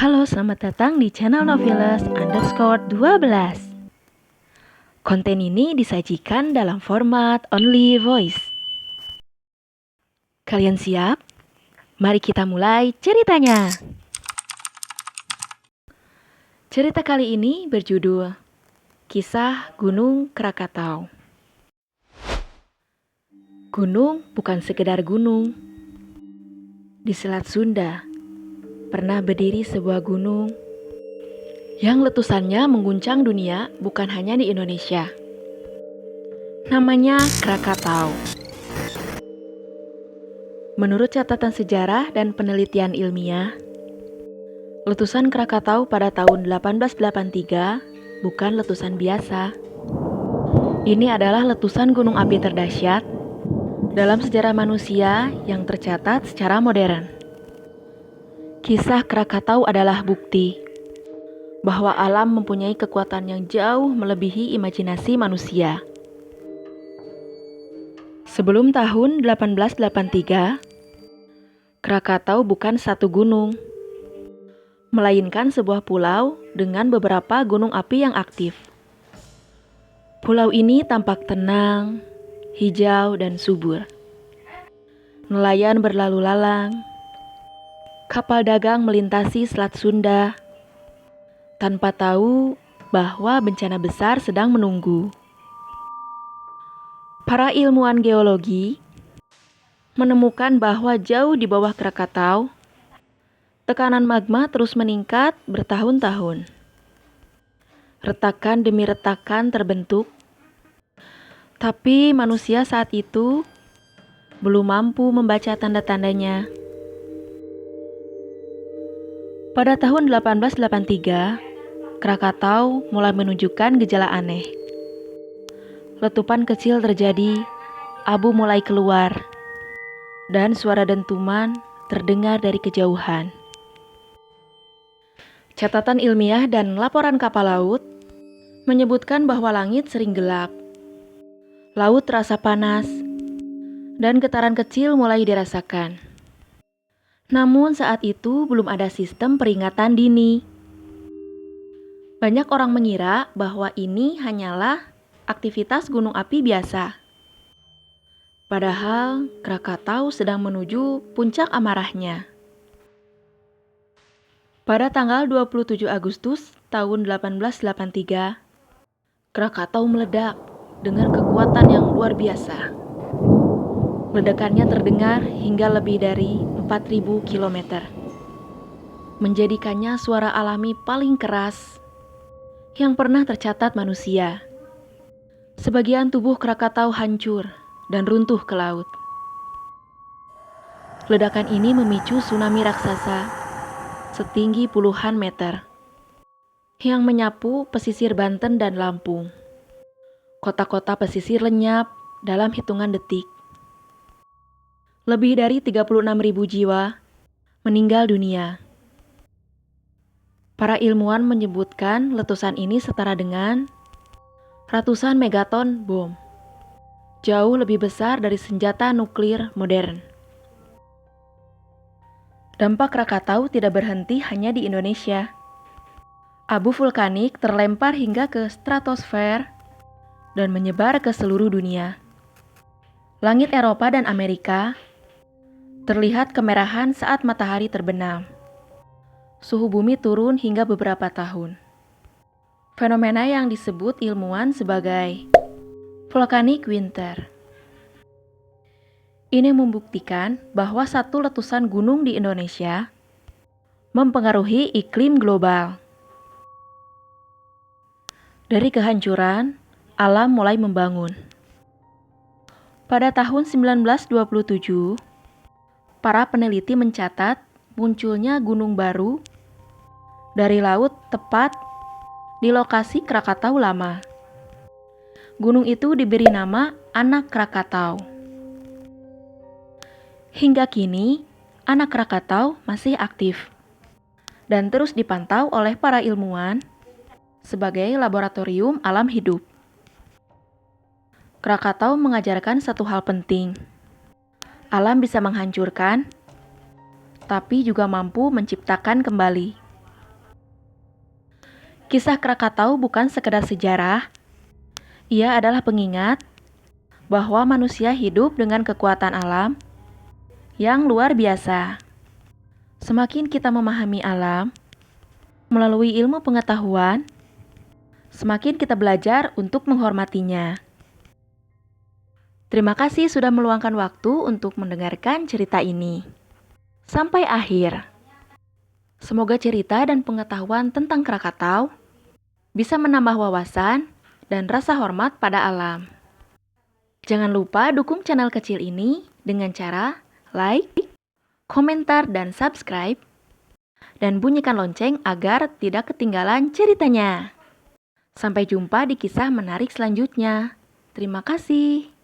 Halo, selamat datang di channel Noveles_12. Konten ini disajikan dalam format only voice. Kalian siap? Mari kita mulai ceritanya. Cerita kali ini berjudul Kisah Gunung Krakatau. Gunung bukan sekedar gunung. Di Selat Sunda pernah berdiri sebuah gunung yang letusannya mengguncang dunia, bukan hanya di Indonesia. Namanya Krakatau. Menurut catatan sejarah dan penelitian ilmiah, letusan Krakatau pada tahun 1883 bukan letusan biasa. Ini adalah letusan gunung api terdahsyat dalam sejarah manusia yang tercatat secara modern. Kisah Krakatau adalah bukti bahwa alam mempunyai kekuatan yang jauh melebihi imajinasi manusia. Sebelum tahun 1883, Krakatau bukan satu gunung, melainkan sebuah pulau dengan beberapa gunung api yang aktif. Pulau ini tampak tenang, hijau, dan subur. Nelayan berlalu lalang, kapal dagang melintasi Selat Sunda, tanpa tahu bahwa bencana besar sedang menunggu. Para ilmuwan geologi menemukan bahwa jauh di bawah Krakatau, tekanan magma terus meningkat bertahun-tahun. Retakan demi retakan terbentuk, tapi manusia saat itu belum mampu membaca tanda-tandanya. Pada tahun 1883, Krakatau mulai menunjukkan gejala aneh. Letupan kecil terjadi, abu mulai keluar, dan suara dentuman terdengar dari kejauhan. Catatan ilmiah dan laporan kapal laut menyebutkan bahwa langit sering gelap, laut terasa panas, dan getaran kecil mulai dirasakan. Namun saat itu belum ada sistem peringatan dini. Banyak orang mengira bahwa ini hanyalah aktivitas gunung api biasa. Padahal Krakatau sedang menuju puncak amarahnya. Pada tanggal 27 Agustus tahun 1883, Krakatau meledak dengan kekuatan yang luar biasa. Ledakannya terdengar hingga lebih dari 4.000 km, menjadikannya suara alami paling keras yang pernah tercatat manusia. Sebagian tubuh Krakatau hancur dan runtuh ke laut. Ledakan ini memicu tsunami raksasa setinggi puluhan meter yang menyapu pesisir Banten dan Lampung. Kota-kota pesisir lenyap dalam hitungan detik. Lebih dari 36.000 jiwa meninggal dunia. Para ilmuwan menyebutkan letusan ini setara dengan ratusan megaton bom, jauh lebih besar dari senjata nuklir modern. Dampak Krakatau tidak berhenti hanya di Indonesia. Abu vulkanik terlempar hingga ke stratosfer dan menyebar ke seluruh dunia. Langit Eropa dan Amerika terlihat kemerahan saat matahari terbenam. Suhu bumi turun hingga beberapa tahun. Fenomena yang disebut ilmuwan sebagai volcanic winter. Ini membuktikan bahwa satu letusan gunung di Indonesia mempengaruhi iklim global. Dari kehancuran, alam mulai membangun. Pada tahun 1927, para peneliti mencatat munculnya gunung baru dari laut tepat di lokasi Krakatau lama. Gunung itu diberi nama Anak Krakatau. Hingga kini, Anak Krakatau masih aktif dan terus dipantau oleh para ilmuwan sebagai laboratorium alam hidup. Krakatau mengajarkan satu hal penting. Alam bisa menghancurkan, tapi juga mampu menciptakan kembali. Kisah Krakatau bukan sekedar sejarah, ia adalah pengingat bahwa manusia hidup dengan kekuatan alam yang luar biasa. Semakin kita memahami alam melalui ilmu pengetahuan, semakin kita belajar untuk menghormatinya. Terima kasih sudah meluangkan waktu untuk mendengarkan cerita ini sampai akhir. Semoga cerita dan pengetahuan tentang Krakatau bisa menambah wawasan dan rasa hormat pada alam. Jangan lupa dukung channel kecil ini dengan cara like, komentar, dan subscribe, dan bunyikan lonceng agar tidak ketinggalan ceritanya. Sampai jumpa di kisah menarik selanjutnya. Terima kasih.